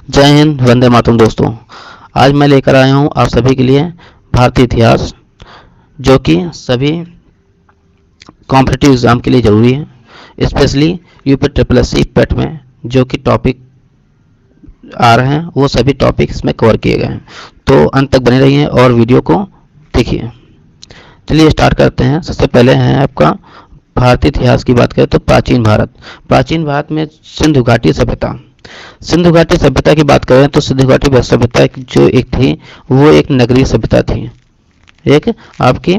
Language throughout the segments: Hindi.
जय हिंद, वंदे मातरम दोस्तों। आज मैं लेकर आया हूँ आप सभी के लिए भारतीय इतिहास, जो कि सभी कॉम्पिटिटिव एग्ज़ाम के लिए ज़रूरी है। Specially UP triple S C PET में जो कि टॉपिक आ रहे हैं वो सभी टॉपिक इसमें कवर किए गए हैं। तो अंत तक बने रहिए और वीडियो को देखिए। चलिए स्टार्ट करते हैं। सबसे पहले है आपका भारतीय इतिहास की बात करें तो प्राचीन भारत। प्राचीन भारत में सिंधु घाटी सभ्यता। सिंधु घाटी सभ्यता की बात करें तो सिंधु घाटी सभ्यता जो एक थी वो एक नगरीय सभ्यता थी, एक आपकी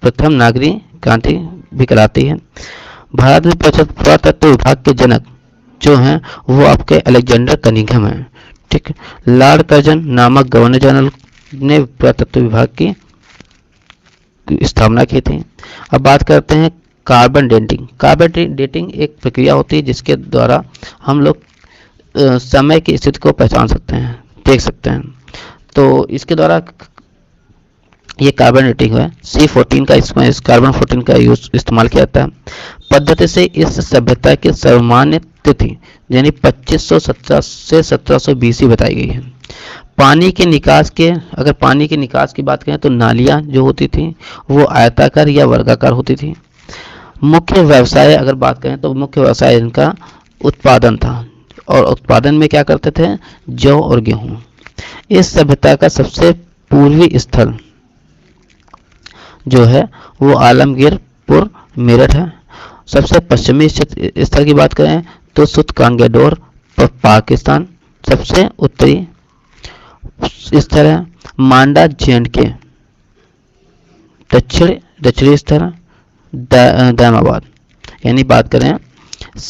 प्रथम नागरिक क्रांति भी कहलाती है। भारत में पुरातत्व विभाग के जनक जो हैं वो आपके अलेक्जेंडर कनिंघम हैं। ठीक, लॉर्ड कर्जन नामक गवर्नर जनरल ने पुरातत्व विभाग की स्थापना की थी। अब बात करते हैं कार्बन डेटिंग। कार्बन डेटिंग एक प्रक्रिया होती है जिसके द्वारा हम लोग समय की स्थिति को पहचान सकते हैं, देख सकते हैं। तो इसके द्वारा ये कार्बन डेटिंग है। C14 का इसमें इस कार्बन 14 का यूज इस्तेमाल किया जाता है। पद्धति से इस सभ्यता की सर्वमान्य तिथि यानी 2517 से 1700 BC बताई गई है। पानी के निकास के अगर पानी के निकास की बात करें तो नालियाँ जो होती थी वो आयताकार या वर्गाकार होती थी। मुख्य व्यवसाय अगर बात करें तो मुख्य व्यवसाय इनका उत्पादन था, और उत्पादन में क्या करते थे, जौ और गेहूं। इस सभ्यता का सबसे पूर्वी स्थल जो है वो आलमगीरपुर मेरठ है। सबसे पश्चिमी स्थल की बात करें तो सुतकांगेडोर पाकिस्तान। सबसे उत्तरी स्थल है मांडा J&K। दक्षिणी स्थल दामाबाद। यानी बात करें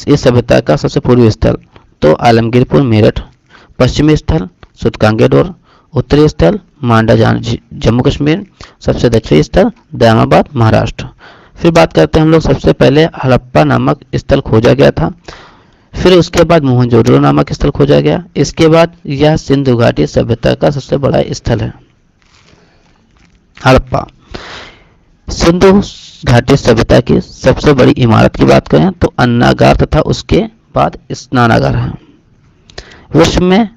इस सभ्यता का सबसे पूर्वी स्थल तो आलमगीरपुर मेरठ, पश्चिमी स्थल सुतकांगेडोर, उत्तरी स्थल मांडा जम्मू कश्मीर, सबसे दक्षिणी स्थल दामाबाद महाराष्ट्र। फिर बात करते हैं हम लोग, सबसे पहले हड़प्पा नामक स्थल खोजा गया था, फिर उसके बाद मोहनजोदड़ो नामक स्थल खोजा गया। इसके बाद यह सिंधु घाटी सभ्यता का सबसे बड़ा स्थल है हड़प्पा। सिंधु घाटी सभ्यता की सबसे बड़ी इमारत की बात करें तो अन्नागार तथा उसके बाद स्नानागार है। विश्व में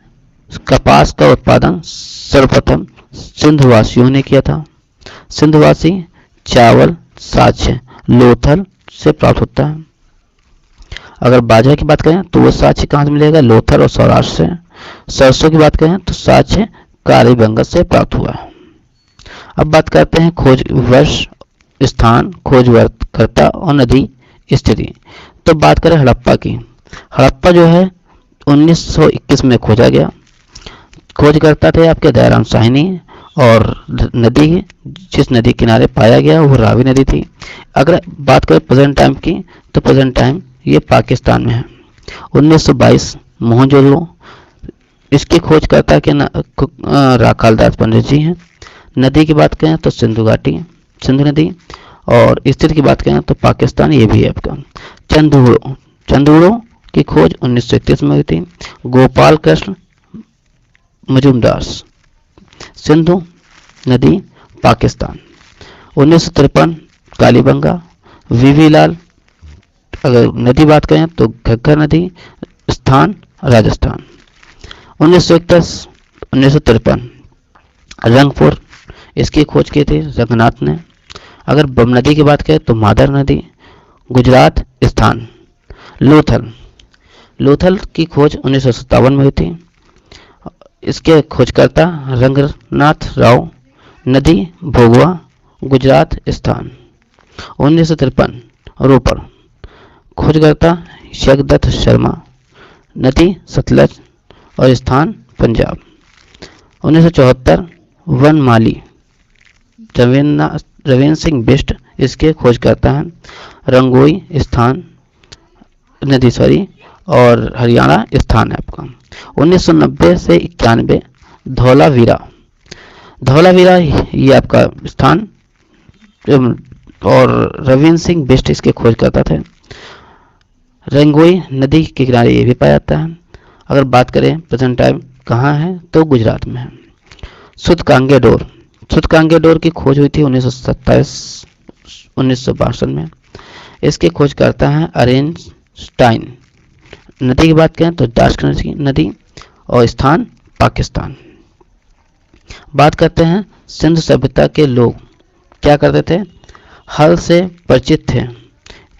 कपास का उत्पादन सर्वप्रथम सिंधुवासियों ने किया था। सिंधुवासी चावल साक्ष्य लोथल से प्राप्त होता है। अगर बाजरा की बात करें तो वो साक्ष्य कहाँ से मिलेगा, लोथल और सौराष्ट्र से। सरसों की बात करें तो साक्ष्य कालीबंगा से प्राप्त हुआ है। अब बात करते हैं खोज वर्ष, स्थान, खोजकर्ता और नदी स्थिति। तो बात करें हड़प्पा की। हड़प्पा जो है 1921 में खोजा गया। खोजकर्ता थे आपके दयाराम साहनी, और नदी जिस नदी किनारे पाया गया वो रावी नदी थी। अगर बात करें प्रेजेंट टाइम की तो प्रेजेंट टाइम ये पाकिस्तान में है। 1922 मोहनजोदड़ो, इसकी खोजकर्ता के राखालदास पंडित जी हैं। नदी की बात करें तो सिंधु घाटी, सिंधु नदी, और स्थिति की बात करें तो पाकिस्तान, ये भी है आपका। चंदूड़ो की खोज 1931 में हुई थी। गोपाल कृष्ण मजूमदार, सिंधु नदी पाकिस्तान। 1953 कालीबंगा। वीवी लाल, अगर नदी बात करें तो घग्गर नदी, स्थान राजस्थान। 1953 रंगपुर, इसकी खोज की थी रंगनाथ ने। अगर बम नदी की बात करें तो मादर नदी, गुजरात, स्थान लोथल की खोज 1957 में हुई थी। इसके खोजकर्ता रंगनाथ राव, नदी भोगवा, गुजरात, स्थान। 1953 रोपड़, खोजकर्ता जगदत्त शर्मा, नदी सतलज और स्थान पंजाब। 1974 वनमाली, रविन्द्र सिंह बिष्ट इसके खोजकर्ता हैं। रंगोई, स्थान नदी और हरियाणा, स्थान है आपका। 1990 से 91 धौलावीरा ये आपका स्थान, और रविन्द्र सिंह बिष्ट इसके खोजकर्ता थे। रंगोई नदी के किनारे ये भी पाया जाता है। अगर बात करें प्रेजेंट टाइम कहाँ है तो गुजरात में है। सुतकांगेडोर की खोज हुई थी 1962 में। इसके खोजकर्ता हैं अरेनस्टाइन। नदी की बात करें तो डास्क नदी, और स्थान पाकिस्तान। बात करते हैं सिंधु सभ्यता के लोग क्या करते थे, हल से परिचित थे,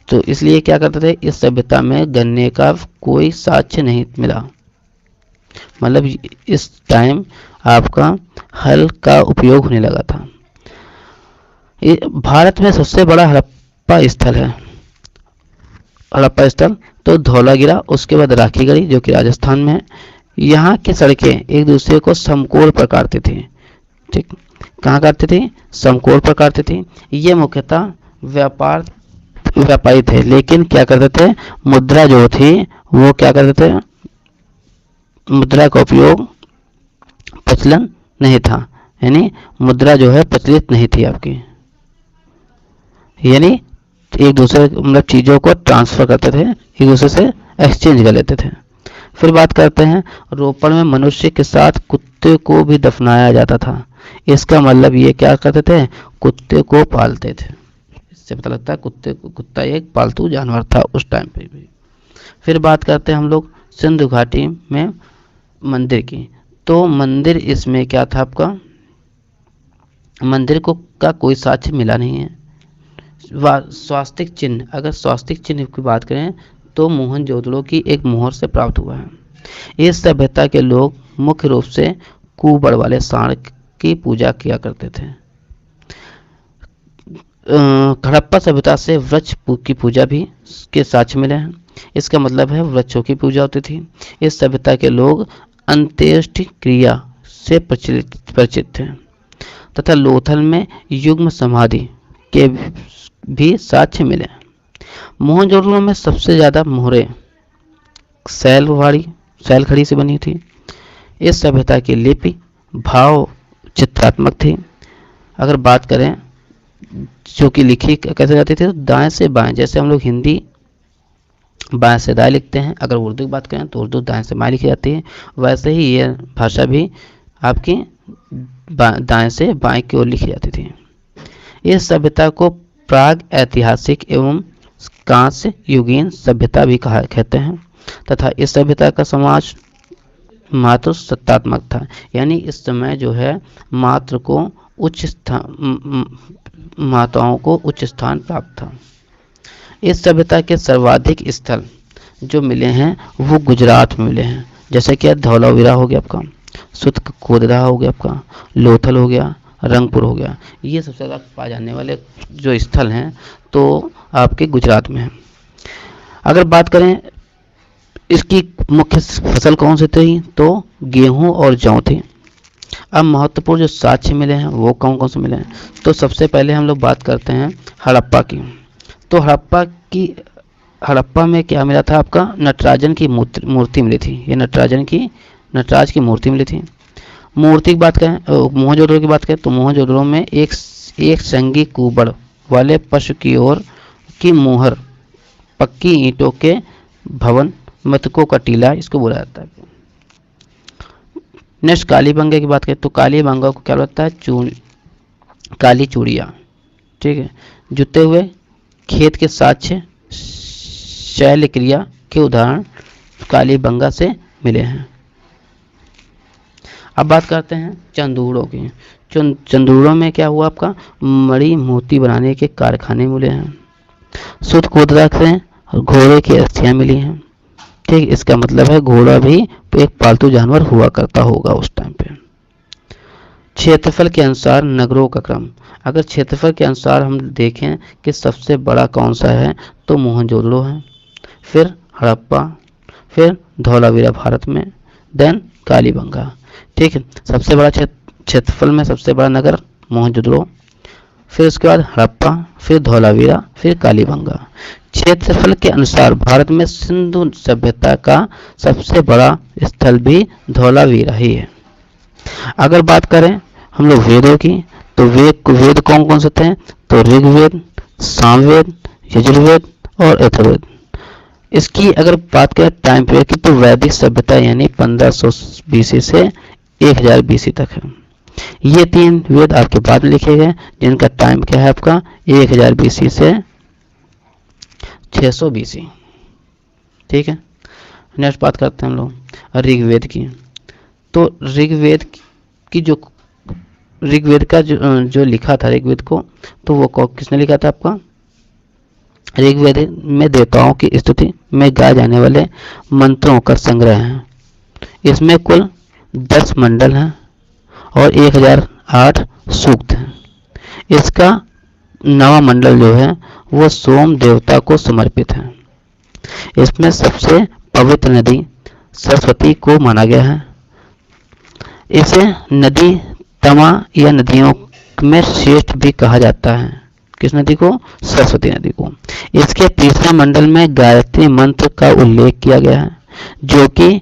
तो इसलिए क्या करते थे, इस सभ्यता में गन्ने का कोई साक्ष्य नहीं मिला। मतलब इस टाइम आपका हल का उपयोग होने लगा था। भारत में सबसे बड़ा हड़प्पा स्थल है, हड़प्पा स्थल तो धौलागिरा, उसके बाद राखीगढ़ी जो कि राजस्थान में है। यहाँ की सड़कें एक दूसरे को समकोण पर काटती थी। ठीक, कहाँ काटती थी, समकोण पर काटती थी। ये मुख्यतः व्यापारी थे, लेकिन क्या करते थे, मुद्रा जो थी वो क्या करते थे, मुद्रा का उपयोग प्रचलन नहीं था, यानी मुद्रा जो है प्रचलित नहीं थी आपकी, यानी एक दूसरे मतलब चीज़ों को ट्रांसफ़र करते थे, एक दूसरे से एक्सचेंज कर लेते थे। फिर बात करते हैं रोपड़ में मनुष्य के साथ कुत्ते को भी दफनाया जाता था। इसका मतलब ये क्या करते थे, कुत्ते को पालते थे। इससे पता लगता है कुत्ता एक पालतू जानवर था उस टाइम पे भी। फिर बात करते हैं हम लोग सिंधु घाटी में मंदिर की। तो मंदिर इसमें क्या था आपका, मंदिर को का कोई साक्ष्य मिला नहीं है। स्वास्तिक चिन्ह, अगर स्वास्तिक चिन्ह की बात करें तो मोहनजोदड़ो की एक मोहर से प्राप्त हुआ है। इस सभ्यता के लोग मुख्य रूप से कुबड़ वाले सांड की पूजा किया करते थे। हड़प्पा सभ्यता से वृक्ष की पूजा भी के साक्ष्य मिले हैं। इसका मतलब है वृक्षों की पूजा होती थी। इस सभ्यता के लोग अंत्येष्टि क्रिया से परिचित थे तथा लोथल में युग्म समाधि के भी साक्ष्य मिले। मोहनजोदड़ो में सबसे ज़्यादा मोहरें सैल खड़ी से बनी थी। इस सभ्यता की लिपि भाव चित्रात्मक थी। अगर बात करें जो कि लिखी कैसे जाती थी, तो दाएं से बाएं, जैसे हम लोग हिंदी बाएं से दाएं लिखते हैं, अगर उर्दू की बात करें तो उर्दू दाएं से बाएं लिखी जाती है, वैसे ही ये भाषा भी आपकी दाएं से बाएं की ओर लिखी जाती थी। इस सभ्यता को प्राग ऐतिहासिक एवं कांस्य युगीन सभ्यता भी कहते हैं तथा इस सभ्यता का समाज मात्र सत्तात्मक था, यानी इस समय जो है मात्र को उच्च स्थान, माताओं को उच्च स्थान प्राप्त था। इस सभ्यता के सर्वाधिक स्थल जो मिले हैं वो गुजरात में मिले हैं, जैसे कि धौलावीरा हो गया आपका, सुतकोदरा हो गया आपका, लोथल हो गया, रंगपुर हो गया। ये सबसे ज़्यादा पाए जाने वाले जो स्थल हैं तो आपके गुजरात में हैं। अगर बात करें इसकी मुख्य फसल कौन सी थी, तो गेहूं और जौ थी। अब महत्वपूर्ण जो साक्ष्य मिले हैं वो कौन कौन से मिले हैं, तो सबसे पहले हम लोग बात करते हैं हड़प्पा की। तो हड़प्पा में क्या मिला था, आपका नटराजन की मूर्ति मिली थी। ये नटराज की मूर्ति मिली थी। मूर्ति की बात करें, मोहनजोदड़ो की बात करें तो मोहनजोदड़ो में एक संगी कुबड़ वाले पशु की ओर की मोहर, पक्की ईंटों के भवन, मृतकों का टीला इसको बोला जाता है। नेक्स्ट कालीबंगा की बात करें तो कालीबंगा को क्या बोलता है, काली चूड़िया। ठीक है, जुते हुए खेत के साक्ष्य शैल क्रिया के उदाहरण कालीबंगा से मिले हैं। अब बात करते हैं चंदूड़ों की। चंदूड़ों में क्या हुआ, आपका मणि मोती बनाने के कारखाने मिले हैं। सुतकोदरा से घोड़े की अस्थियां मिली हैं। ठीक, इसका मतलब है घोड़ा भी एक पालतू जानवर हुआ करता होगा उस टाइम पे। क्षेत्रफल के अनुसार नगरों का क्रम, अगर क्षेत्रफल के अनुसार हम देखें कि सबसे बड़ा कौन सा है तो मोहनजोदड़ो है, फिर हड़प्पा, फिर धौलावीरा भारत में, देन कालीबंगा। ठीक है, सबसे बड़ा क्षेत्रफल में सबसे बड़ा नगर मोहनजोदड़ो, फिर उसके बाद हड़प्पा, फिर धौलावीरा, फिर कालीबंगा। क्षेत्रफल के अनुसार भारत में सिंधु सभ्यता का सबसे बड़ा स्थल भी धौलावीरा ही है। अगर बात करें हम लोग वेदों की तो वेद कौन कौन से थे, तो ऋग्वेद, सामवेद, यजुर्वेद और अथर्ववेद। इसकी अगर बात करें टाइम पीरियड की तो वैदिक सभ्यता यानी 1500 BC से 1000 BC तक है। ये 3 वेद आपके बाद में लिखे गए जिनका टाइम क्या है आपका 1000 BC से 600 BC। ठीक है, नेक्स्ट बात करते हैं हम लोग ऋग्वेद की। तो ऋग्वेद की जो ऋग्वेद का जो लिखा था ऋग्वेद को, तो वो किसने लिखा था आपका? ऋग्वेद में देवताओं की स्तुति में गाए जाने वाले मंत्रों का संग्रह है। इसमें कुल 10 मंडल हैं और 1008 सूक्त हैं। इसका 9वां मंडल जो है वो सोम देवता को समर्पित है। इसमें सबसे पवित्र नदी सरस्वती को माना गया है। इसे नदी तमा या नदियों में श्रेष्ठ भी कहा जाता है। किस नदी को? सरस्वती नदी को। इसके तीसरे मंडल में गायत्री मंत्र का उल्लेख किया गया है जो कि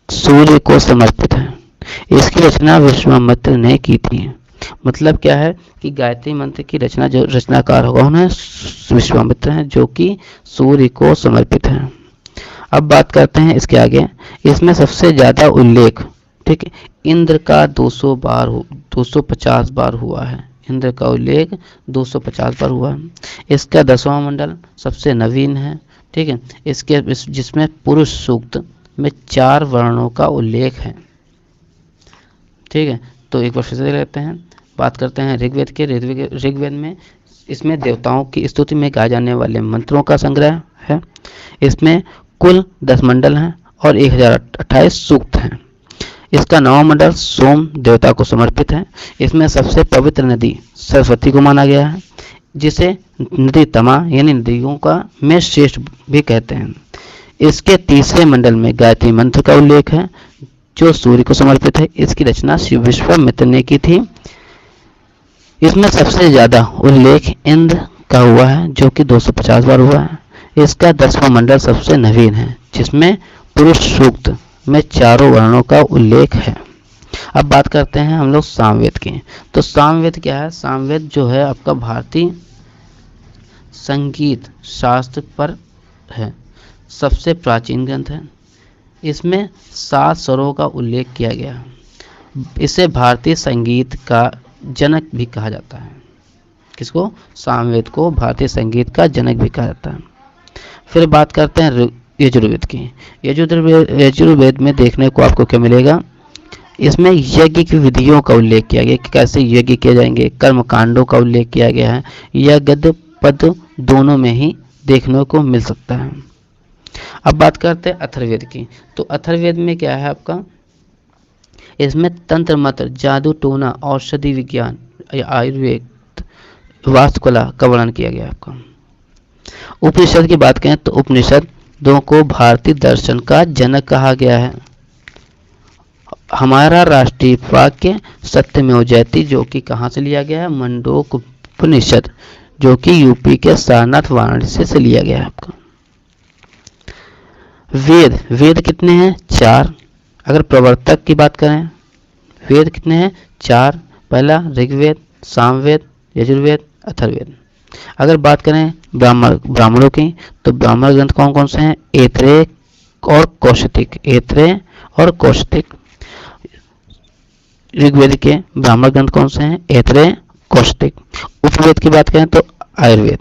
सूर्य को समर्पित है। इसकी रचना विश्वामित्र ने की थी। मतलब क्या है कि गायत्री मंत्र की रचना जो रचनाकार कौन है? विश्वामित्र हैं, जो कि सूर्य को समर्पित है। अब बात करते हैं इसके आगे। इसमें सबसे ज्यादा उल्लेख, ठीक है, इंद्र का 250 बार हुआ है। इंद्र का उल्लेख 250 बार हुआ है। इसका 10वां मंडल सबसे नवीन है, ठीक है। जिसमें पुरुष सूक्त में 4 वर्णों का उल्लेख है, ठीक है। तो एक बार फिर से देख लेते हैं। बात करते हैं ऋग्वेद के। ऋग्वेद में इसमें देवताओं की स्तुति में गाए जाने वाले मंत्रों का संग्रह है। इसमें कुल 10 मंडल हैं और 1028 सूक्त हैं। इसका 9वां मंडल सोम देवता को समर्पित है। इसमें सबसे पवित्र नदी सरस्वती को माना गया है, जिसे नदी तमा यानी नदियों का में श्रेष्ठ भी कहते हैं। इसके तीसरे मंडल में गायत्री मंत्र का उल्लेख है जो सूर्य को समर्पित है। इसकी रचना विश्वामित्र ने की थी। इसमें सबसे ज्यादा उल्लेख इंद्र का हुआ है जो कि 250 बार हुआ है। इसका 10वां मंडल सबसे नवीन है जिसमें पुरुष सूक्त में 4 वर्णों का उल्लेख है। अब बात करते हैं हम लोग सामवेद की। तो सामवेद क्या है? सामवेद जो है आपका भारतीय संगीत शास्त्र पर है, सबसे प्राचीन ग्रंथ है। इसमें 7 स्वरों का उल्लेख किया गया है। इसे भारतीय संगीत का जनक भी कहा जाता है। किसको? सामवेद को भारतीय संगीत का जनक भी कहा जाता है। फिर बात करते हैं यजुर्वेद की। यजुर्वेद में देखने को आपको क्या मिलेगा? इसमें यज्ञ की विधियों का उल्लेख किया गया कि कैसे यज्ञ किए जाएंगे। कर्म कांडों का उल्लेख किया गया है। यह गद्य पद दोनों में ही देखने को मिल सकता है। अब बात करते हैं अथर्ववेद की। तो अथर्ववेद में क्या है आपका? इसमें तंत्र मंत्र, जादू टोना, औषधि विज्ञान, आयुर्वेद, वास्तुकला का वर्णन किया गया है आपका। उपनिषद की बात करें तो उपनिषदों को भारतीय दर्शन का जनक कहा गया है। हमारा राष्ट्रीय वाक्य सत्यमेव जयते जो कि कहाँ से लिया गया है? मंडोक उपनिषद, जो कि यूपी के सारनाथ वाराणसी से लिया गया है आपका। वेद कितने हैं? 4। अगर प्रवर्तक की बात करें, वेद कितने हैं? 4। पहला ऋग्वेद, सामवेद, यजुर्वेद, अथर्ववेद। अगर बात करें ब्राह्मणों की, तो ब्राह्मण ग्रंथ कौन कौन से हैं? ऐत्रेय और कौशिक। ऐत्रेय और कौशिक। ऋग्वेद के ब्राह्मण ग्रंथ कौन से हैं? ऐत्रेय, कौशिक। उपवेद की बात करें तो आयुर्वेद।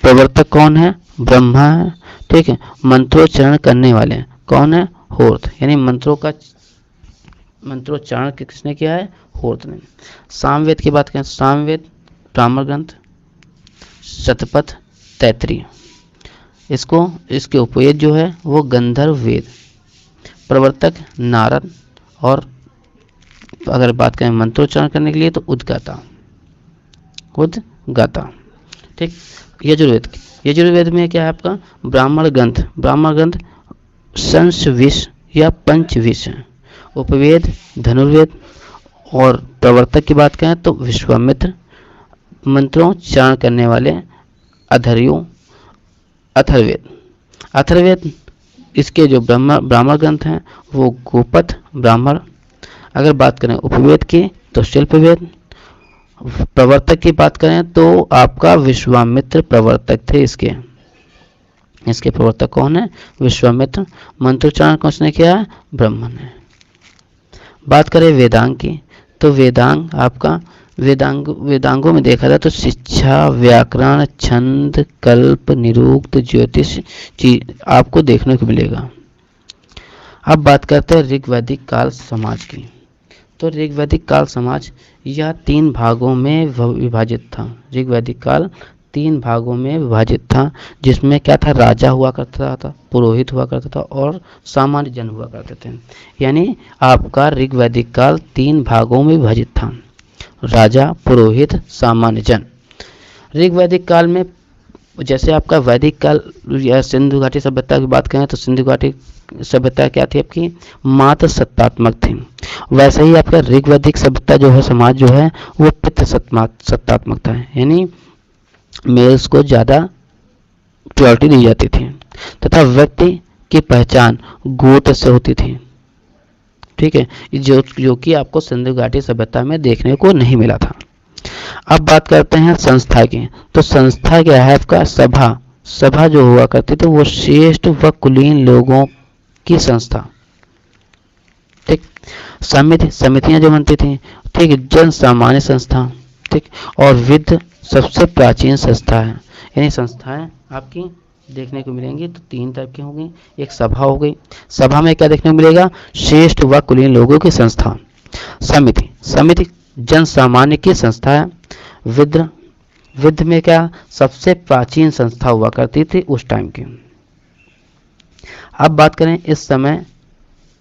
प्रवर्तक कौन है? ब्रह्मा है, ठीक है। मंत्रोच्चारण करने वाले कौन है? होर्थ, यानी मंत्रोच्चारण किसने किया है? होर्थ ने। सामवेद की बात करें, सामवेद ब्राह्मण ग्रंथ, शतपथ, तैत्तिरीय। इसके उपवेद जो है वो गंधर्व वेद। प्रवर्तक नारद। और अगर बात करें मंत्रोच्चारण करने के लिए तो उद्गाता, ठीक। यजुर्वेद में क्या है आपका? ब्राह्मण ग्रंथ संस्विश या पंचविश है। उपवेद धनुर्वेद। और प्रवर्तक की बात करें तो विश्वामित्र। मंत्रोच्चारण करने वाले अथर्ववेद। इसके जो ब्राह्मण ग्रंथ हैं वो गोपथ ब्राह्मण। अगर बात करें उपवेद की तो शिल्पवेद। प्रवर्तक की बात करें तो आपका विश्वामित्र प्रवर्तक थे। इसके प्रवर्तक कौन है? विश्वामित्र। मंत्रोच्चारण किसने किया है? ब्रह्मा ने। बात करें वेदांग की, तो वेदांग आपका वेदांगों में देखा जाए तो शिक्षा, व्याकरण, छंद, कल्प, निरुक्त, ज्योतिष चीज आपको देखने को मिलेगा। अब बात करते हैं ऋग वैदिक काल समाज की। तो ऋग वैदिक काल समाज यह 3 भागों में विभाजित था। ऋग वैदिक काल 3 भागों में विभाजित था, जिसमें क्या था, राजा हुआ करता था, पुरोहित हुआ करता था और सामान्य जन हुआ करते थे। यानी आपका ऋग वैदिक काल 3 भागों में विभाजित था, राजा, पुरोहित, सामान्य जन। ऋग वैदिक काल में जैसे आपका वैदिक काल या सिंधु घाटी सभ्यता की बात करें तो सिंधु घाटी सभ्यता क्या थी, आपकी मात्र सत्तात्मक थी। वैसे ही आपका ऋग वैदिक सभ्यता जो है, समाज जो है, वो पितृ सत्तात्मक था, यानी मेल्स को ज़्यादा प्रायोरिटी दी जाती थी तथा व्यक्ति की पहचान गोत्र से होती थी। ठीक है, जो कि आपको सिंधु घाटी सभ्यता में देखने को नहीं मिला था। अब बात करते हैं संस्था की। तो संस्था क्या है आपका, सभा। सभा जो हुआ करती थी वो श्रेष्ठ व कुलीन लोगों की संस्था। ठीक, समितियां जो बनती थी, ठीक, जन सामान्य संस्था, ठीक, और वित्त सबसे प्राचीन संस्था है। यानी संस्थाएं आपकी देखने को मिलेंगी तो 3 टाइप की होंगी। एक सभा हो गई, सभा में क्या देखने को मिलेगा, श्रेष्ठ व कुलीन लोगों की संस्था। समिति जन सामान्य की संस्था है। विद्ध में क्या, सबसे प्राचीन संस्था हुआ करती थी उस टाइम की। अब बात करें इस समय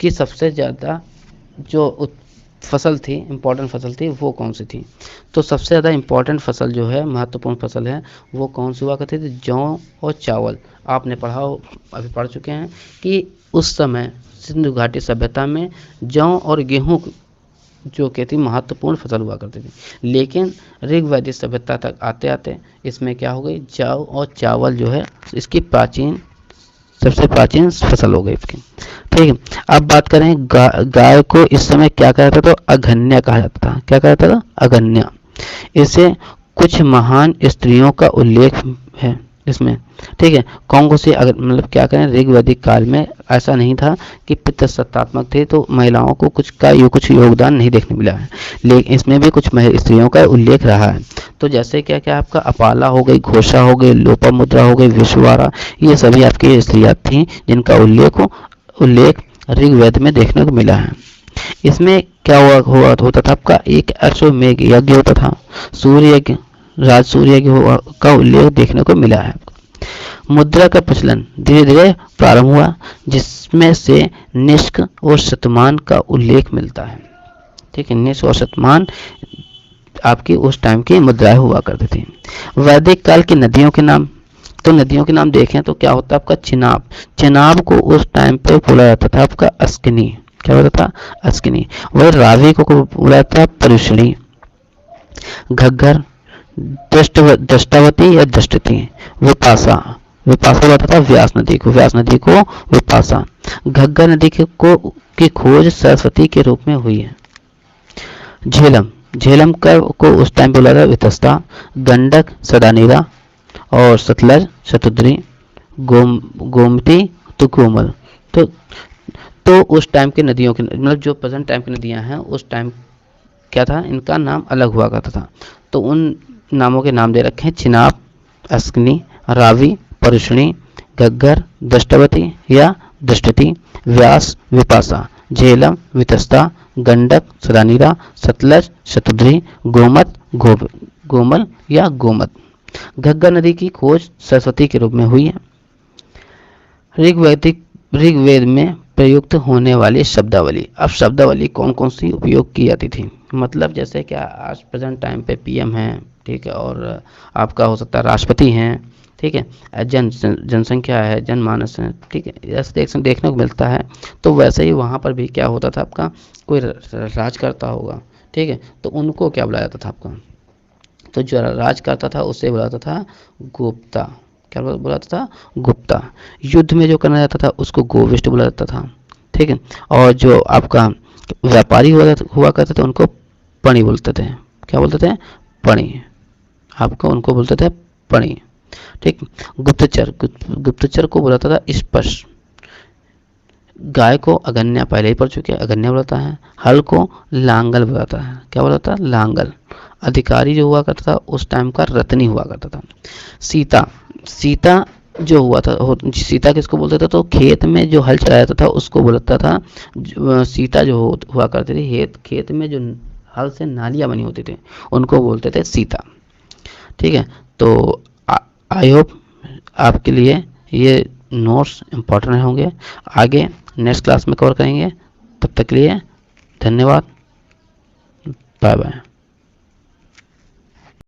की सबसे ज़्यादा जो फसल थी, इम्पोर्टेंट फसल थी, वो कौन सी थी। तो सबसे ज़्यादा इम्पोर्टेंट फसल जो है, महत्वपूर्ण फसल है, वो कौन सी हुआ करती थी, जौ और चावल। आपने पढ़ा हो, अभी पढ़ चुके हैं कि उस समय सिंधु घाटी सभ्यता में जौ और गेहूँ जो कि थी महत्वपूर्ण फसल हुआ करती थी। लेकिन ऋग वैदिक सभ्यता तक आते आते इसमें क्या हो गई, जौ और चावल जो है इसकी सबसे प्राचीन फसल हो गई इसकी। ठीक है, अब बात करें गाय को इस समय क्या कहा जाता था, अगन्या कहा जाता था। क्या कहा जाता था, अगन्या। इसे कुछ महान स्त्रियों का उल्लेख है इसमें। ठीक है, कौन सी, अगर मतलब क्या करें, ऋग वैदिक काल में ऐसा नहीं था कि पितृ सत्तात्मक थे तो महिलाओं को कुछ योगदान नहीं देखने मिला है, लेकिन इसमें भी कुछ स्त्रियों का उल्लेख रहा है। तो जैसे क्या क्या आपका अपाला हो गई, घोषा हो गई, लोपामुद्रा हो गई, विश्ववारा, ये सभी आपकी स्त्रियां थी जिनका उल्लेख ऋग्वेद में देखने को मिला है। इसमें क्या होता था आपका, एक अश्वमेघ यज्ञ होता था, सूर्य यज्ञ, राज सूर्य यज्ञ का उल्लेख देखने को मिला है। मुद्रा का प्रचलन धीरे धीरे प्रारंभ हुआ, जिसमें से निष्क और शतमान का उल्लेख मिलता है। ठीक है, निष्क और शतमान आपकी उस टाइम की मुद्राएं हुआ करती थी। वैदिक काल की नदियों के नाम। तो नदियों के नाम देखें तो क्या होता है आपका, चिनाब को उस टाइम पे बोला जाता था आपका अस्किनी। क्या होता था, अस्किनी। वह रावी को बोला जाता था परुषणी। घग्गर, दृष्टावती या दृष्टि, विपासा बोलता था व्यास नदी को विपासा। घग्गर नदी की खोज सरस्वती के रूप में हुई है। झेलम को उस टाइम बोला था वितस्ता। गंडक सदानीरा और सतलज शतुद्री। गोमती तो कोमल। तो उस टाइम की नदियों की, मतलब जो प्रेजेंट टाइम की नदियां हैं उस टाइम क्या था, इनका नाम अलग हुआ करता था। तो उन नामों के नाम दे रखे हैं, चिनाब, अस्किनी, रावी, परुषणी, घग्गर, दृष्टावती या दृष्टि, व्यास, विपासा, झेलम, वितस्ता, गंडक, सदानीरा, सतलज, शतुद्री, गोमल या गोमत। घग्गर नदी की खोज सरस्वती के रूप में हुई है। ऋग्वेद में प्रयुक्त होने वाली शब्दावली। अब शब्दावली कौन कौन सी उपयोग की जाती थी, मतलब जैसे क्या आज प्रेजेंट टाइम पे पीएम है, ठीक है, और आपका हो सकता है राष्ट्रपति हैं, ठीक है, जनसंख्या है, जनमानस है, ठीक है, ऐसे देखने को मिलता है। तो वैसे ही वहाँ पर भी क्या होता था आपका, कोई राज करता होगा, ठीक है, तो उनको क्या बुलाया जाता था आपका, तो जो राज करता था उसे बुलाता था गुप्ता। क्या बुलाता था, गुप्ता। युद्ध में जो करना जाता था उसको गोविष्ट बुला जाता था। ठीक है, और जो आपका व्यापारी हुआ करते थे उनको पणी बोलते थे। क्या बोलते थे, पणी। आपको उनको बोलते थे पणी। ठीक, गुप्तचर को बुलाता था स्पर्श। गाय को अगन्या पहले ही पढ़ चुके हैं, अगन्या बुलाता है। हल को लांगल बुलाता है। क्या बुलाता है, लांगल। अधिकारी जो हुआ करता था उस टाइम का रत्नी हुआ करता था। सीता जो हुआ था सीता किसको बोलते थे, तो खेत में जो हल चलाया था उसको बोलता था। सीता जो हुआ करती थी, खेत में जो हल से नालियाँ बनी होती थी उनको बोलते थे सीता। ठीक है, तो आई होप आपके लिए ये नोट्स इम्पोर्टेंट होंगे, आगे नेक्स्ट क्लास में कवर करेंगे। तब तक के लिए धन्यवाद, बाय बाय।